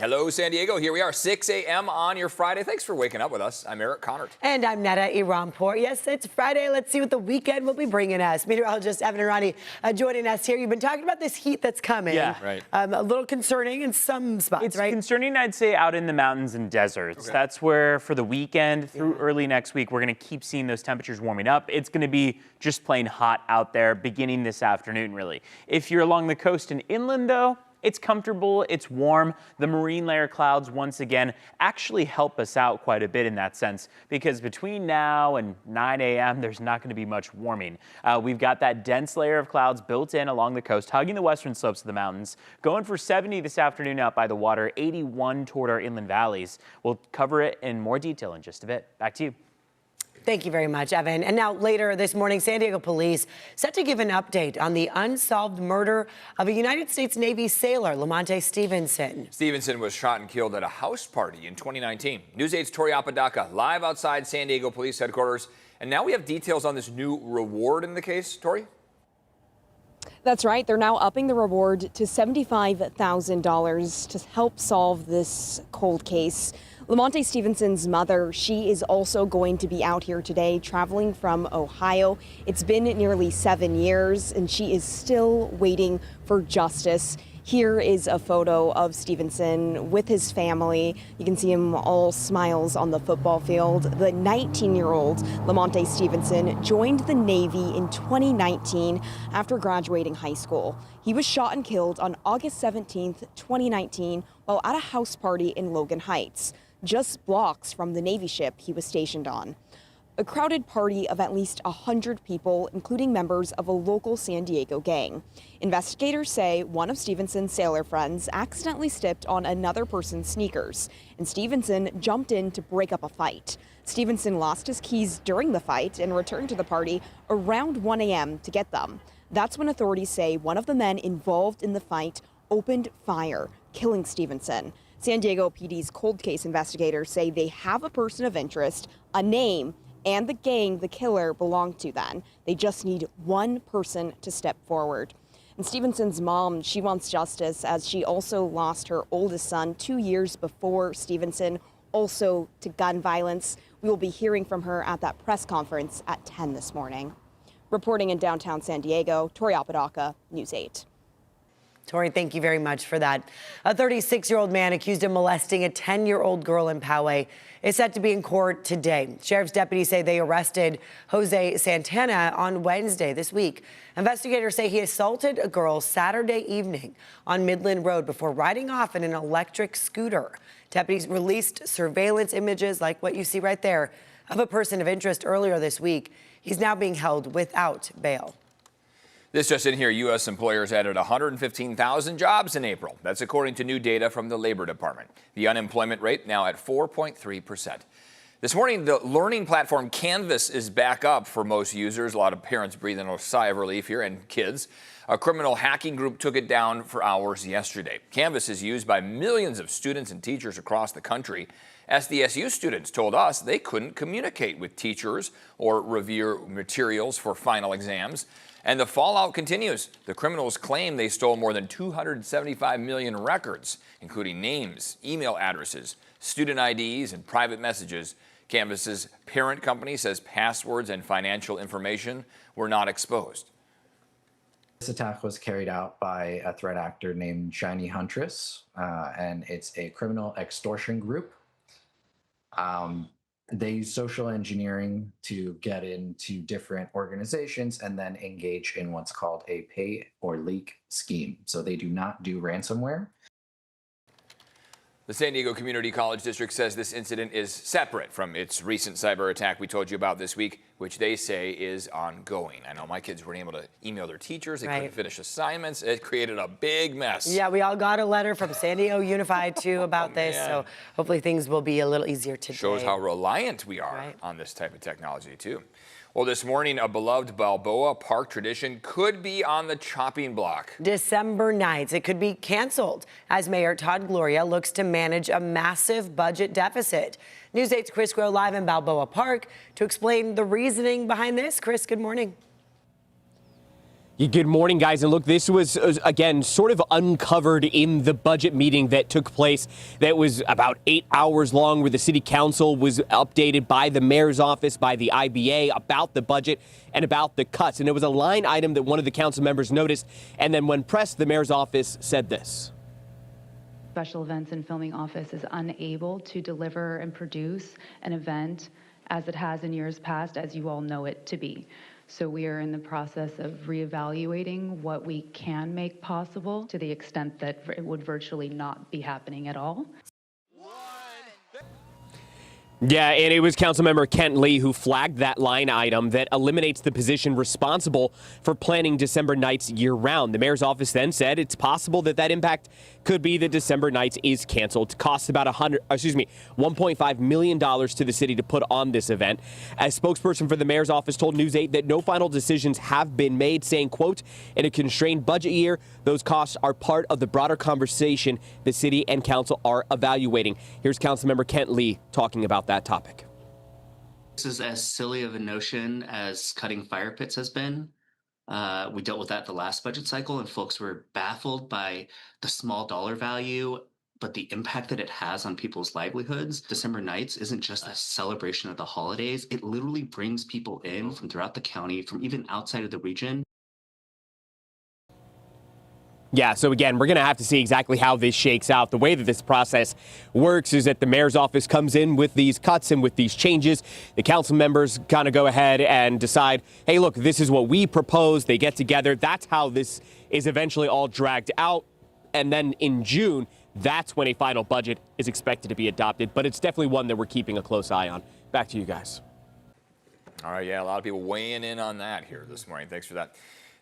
Hello, San Diego. Here we are, 6 a.m. on your Friday. Thanks for waking up with us. I'm Eric Connard. And I'm Netta Iranpour. Yes, it's Friday. Let's see what the weekend will be bringing us. Meteorologist Evan Arani joining us here. You've been talking about this heat that's coming. Yeah, right. A little concerning in some spots, it's right? concerning, I'd say, out in the mountains and deserts. Okay. That's where, for the weekend through early next week, we're going to keep seeing those temperatures warming up. It's going to be just plain hot out there beginning this afternoon, really. If you're along the coast and inland, though, it's comfortable, it's warm. The marine layer clouds, once again, actually help us out quite a bit in that sense, because between now and 9 a.m., there's not going to be much warming. We've got that dense layer of clouds built in along the coast, hugging the western slopes of the mountains, going for 70 this afternoon out by the water, 81 toward our inland valleys. We'll cover it in more detail in just a bit. Back to you. Thank you very much, Evan. And now later this morning, San Diego police set to give an update on the unsolved murder of a United States Navy sailor, Lamonte Stevenson. Stevenson was shot and killed at a house party in 2019. News 8's Tori Apodaca live outside San Diego Police Headquarters. And now we have details on this new reward in the case. Tori? That's right. They're now upping the reward to $75,000 to help solve this cold case. Lamonte Stevenson's mother, she is also going to be out here today, traveling from Ohio. It's been nearly 7 years, and she is still waiting for justice. Here is a photo of Stevenson with his family. You can see him all smiles on the football field. The 19-year-old Lamonte Stevenson joined the Navy in 2019 after graduating high school. He was shot and killed on August 17th, 2019, while at a house party in Logan Heights, just blocks from the Navy ship he was stationed on. A crowded party of at least 100 people, including members of a local San Diego gang. Investigators say one of Stevenson's sailor friends accidentally stepped on another person's sneakers, and Stevenson jumped in to break up a fight. Stevenson lost his keys during the fight and returned to the party around 1 a.m. to get them. That's when authorities say one of the men involved in the fight opened fire, killing Stevenson. San Diego PD's cold case investigators say they have a person of interest, a name, and the gang the killer belonged to then. They just need one person to step forward. And Stevenson's mom, she wants justice as she also lost her oldest son 2 years before Stevenson, also to gun violence. We will be hearing from her at that press conference at 10 this morning. Reporting in downtown San Diego, Tori Apodaca, News 8. Tori, thank you very much for that. A 36-year-old man accused of molesting a 10-year-old girl in Poway is set to be in court today. Sheriff's deputies say they arrested Jose Santana on Wednesday this week. Investigators say he assaulted a girl Saturday evening on Midland Road before riding off in an electric scooter. Deputies released surveillance images like what you see right there of a person of interest earlier this week. He's now being held without bail. This just in here, U.S. employers added 115,000 jobs in April. That's according to new data from the Labor Department. The unemployment rate now at 4.3%. This morning, the learning platform Canvas is back up for most users. A lot of parents breathing a sigh of relief here, and kids. A criminal hacking group took it down for hours yesterday. Canvas is used by millions of students and teachers across the country. SDSU students told us they couldn't communicate with teachers or review materials for final exams. And the fallout continues. The criminals claim they stole more than 275 million records, including names, email addresses, student IDs, and private messages. Canvas's parent company says passwords and financial information were not exposed. This attack was carried out by a threat actor named Shiny Huntress, and it's a criminal extortion group. They use social engineering to get into different organizations and then engage in what's called a pay or leak scheme. So they do not do ransomware. The San Diego Community College District says this incident is separate from its recent cyber attack we told you about this week, which they say is ongoing. I know my kids weren't able to email their teachers. They couldn't finish assignments. It created a big mess. Yeah, we all got a letter from San Diego Unified, too, about this. So hopefully things will be a little easier today. Shows how reliant we are on this type of technology, too. Well, this morning, a beloved Balboa Park tradition could be on the chopping block. December nights, it could be canceled as Mayor Todd Gloria looks to manage a massive budget deficit. News 8's Chris Grow live in Balboa Park to explain the reasoning behind this. Chris, good morning. Good morning, guys. And look, this was, again, sort of uncovered in the budget meeting that took place that was about 8 hours long, where the city council was updated by the mayor's office, by the IBA about the budget and about the cuts. And it was a line item that one of the council members noticed. And then when pressed, the mayor's office said this. Special Events and Filming Office is unable to deliver and produce an event as it has in years past, as you all know it to be. So we are in the process of reevaluating what we can make possible to the extent that it would virtually not be happening at all. Yeah, and it was Councilmember Kent Lee who flagged that line item that eliminates the position responsible for planning December nights year-round. The mayor's office then said it's possible that that impact could be that December nights is canceled. It costs about $1.5 million to the city to put on this event. A spokesperson for the mayor's office told News 8 that no final decisions have been made, saying, quote, in a constrained budget year, those costs are part of the broader conversation the city and council are evaluating. Here's Councilmember Kent Lee talking about that topic. This is as silly of a notion as cutting fire pits has been. We dealt with that the last budget cycle, and folks were baffled by the small dollar value, but the impact that it has on people's livelihoods. December nights isn't just a celebration of the holidays. It literally brings people in from throughout the county, from even outside of the region. Yeah, so again, we're going to have to see exactly how this shakes out. The way that this process works is that the mayor's office comes in with these cuts and with these changes. The council members kind of go ahead and decide, hey, look, this is what we propose. They get together. That's how this is eventually all dragged out. And then in June, that's when a final budget is expected to be adopted. But it's definitely one that we're keeping a close eye on. Back to you guys. All right, yeah, a lot of people weighing in on that here this morning. Thanks for that.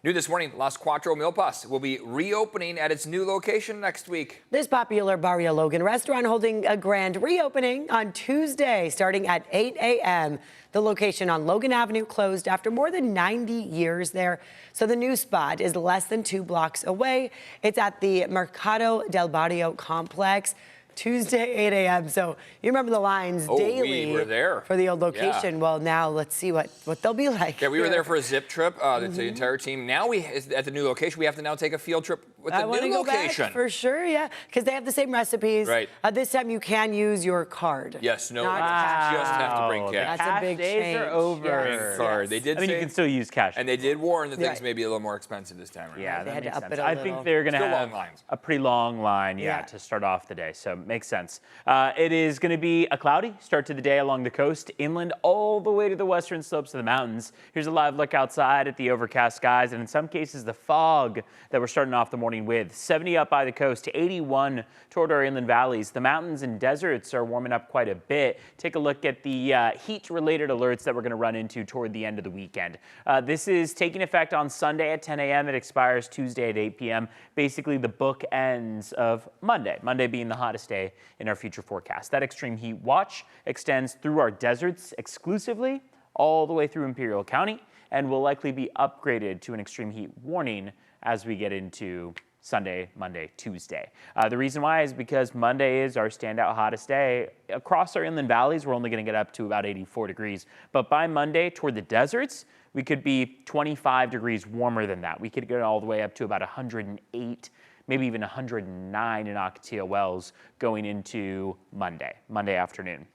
New this morning, Las Cuatro Milpas will be reopening at its new location next week. This popular Barrio Logan restaurant holding a grand reopening on Tuesday starting at 8 a.m. The location on Logan Avenue closed after more than 90 years there. So the new spot is less than 2 blocks away. It's at the Mercado del Barrio complex. Tuesday, 8 a.m. So you remember the lines daily we were there for the old location. Yeah. Well, now let's see what they'll be like. Yeah, we were there for a zip trip, the entire team. Now at the new location, we have to now take a field trip with the new location. Back for sure, yeah, because they have the same recipes. Right. This time you can use your card. Yes, no, wow. just have to bring cash. That's a big change. Are over. Yes. Card. They did. I mean, you can still use cash. And they did warn that things may be a little more expensive this time around. Yeah, they that had to makes up sense. it a I little. think they're going to have a pretty long line, to start off the day. So makes sense. It is going to be a cloudy start to the day along the coast, inland all the way to the western slopes of the mountains. Here's a live look outside at the overcast skies, and in some cases the fog that we're starting off the morning with. 70 up by the coast, 81 toward our inland valleys. The mountains and deserts are warming up quite a bit. Take a look at the heat-related alerts that we're going to run into toward the end of the weekend. This is taking effect on Sunday at 10 a.m. It expires Tuesday at 8 p.m. Basically the bookends of Monday. Monday being the hottest day in our future forecast. That extreme heat watch extends through our deserts exclusively all the way through Imperial County and will likely be upgraded to an extreme heat warning as we get into Sunday, Monday, Tuesday. The reason why is because Monday is our standout hottest day. Across our inland valleys, we're only going to get up to about 84 degrees. But by Monday, toward the deserts, we could be 25 degrees warmer than that. We could get all the way up to about 108, maybe even 109 in Ocotillo Wells going into Monday afternoon.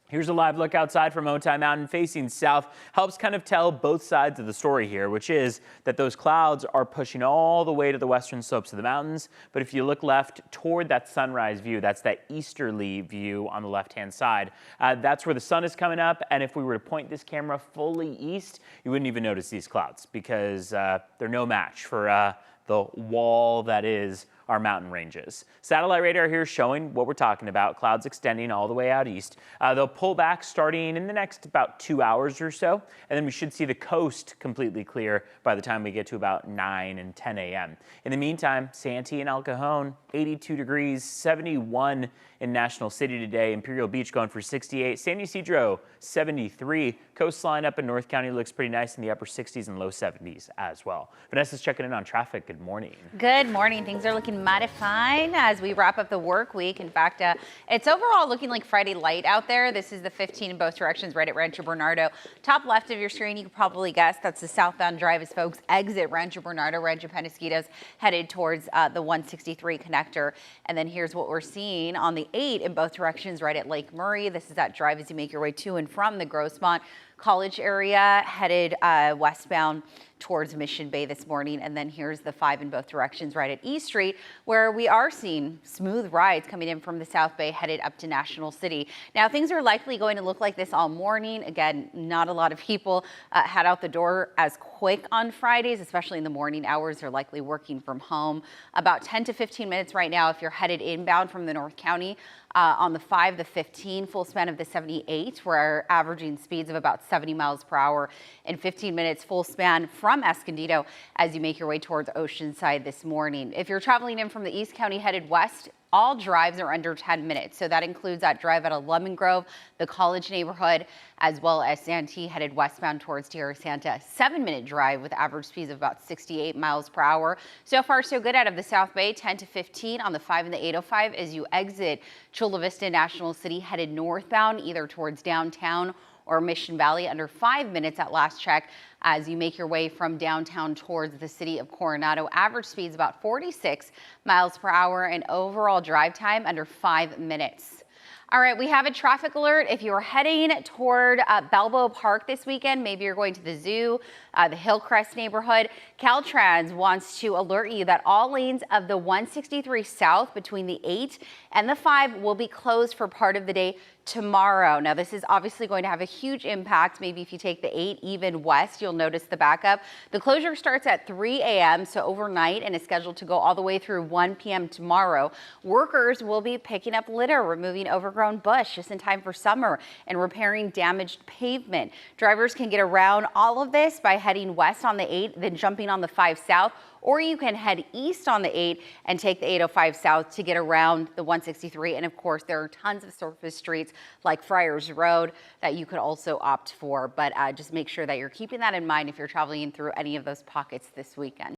Here's a live look outside from Otay Mountain facing south. Helps kind of tell both sides of the story here, which is that those clouds are pushing all the way to the western slopes of the mountains. But if you look left toward that sunrise view, that's that easterly view on the left-hand side, that's where the sun is coming up. And if we were to point this camera fully east, you wouldn't even notice these clouds because they're no match for the wall that is our mountain ranges. Satellite radar here showing what we're talking about, clouds extending all the way out east. They'll pull back starting in the next about 2 hours or so, and then we should see the coast completely clear by the time we get to about 9 and 10 a.m. In the meantime, Santee and El Cajon, 82 degrees, 71 in National City today. Imperial Beach going for 68. San Ysidro, 73. Coastline up in North County looks pretty nice in the upper 60s and low 70s as well. Vanessa's checking in on traffic. Good morning. Good morning. Things are looking doing mighty fine as we wrap up the work week. In fact, it's overall looking like Friday light out there. This is the 15 in both directions right at Rancho Bernardo. Top left of your screen, you can probably guess that's the southbound drive as folks exit Rancho Bernardo, Rancho Penasquitos, headed towards the 163 connector. And then here's what we're seeing on the 8 in both directions right at Lake Murray. This is that drive as you make your way to and from the Grossmont College area, headed westbound towards Mission Bay this morning. And then here's the 5 in both directions right at East Street, where we are seeing smooth rides coming in from the South Bay headed up to National City. Now, things are likely going to look like this all morning. Again, not a lot of people head out the door as quick on Fridays, especially in the morning hours. They're likely working from home. About 10 to 15 minutes right now if you're headed inbound from the North County. On the 5, the 15, full span of the 78, we're averaging speeds of about 70 miles per hour in 15 minutes, full span from Escondido as you make your way towards Oceanside this morning. If you're traveling in from the East County headed west, all drives are under 10 minutes. So that includes that drive out of Lemon Grove, the College neighborhood, as well as Santee headed westbound towards Tierra Santa. 7-minute drive with average speeds of about 68 miles per hour. So far, so good out of the South Bay, 10 to 15 on the 5 and the 805 as you exit Chula Vista National City headed northbound, either towards downtown or Mission Valley, under 5 minutes at last check as you make your way from downtown towards the city of Coronado. Average speeds about 46 miles per hour and overall drive time under 5 minutes. All right, we have a traffic alert. If you're heading toward Balboa Park this weekend, maybe you're going to the zoo, the Hillcrest neighborhood, Caltrans wants to alert you that all lanes of the 163 south between the 8 and the 5 will be closed for part of the day tomorrow. Now, this is obviously going to have a huge impact. Maybe if you take the 8 even west, you'll notice the backup. The closure starts at 3 a.m., so overnight, and is scheduled to go all the way through 1 p.m. tomorrow. Workers will be picking up litter, removing overgrown bush just in time for summer, and repairing damaged pavement. Drivers can get around all of this by heading west on the 8, then jumping on the 5 south, or you can head east on the 8 and take the 805 south to get around the 163. And of course, there are tons of surface streets like Friars Road that you could also opt for. But just make sure that you're keeping that in mind if you're traveling through any of those pockets this weekend.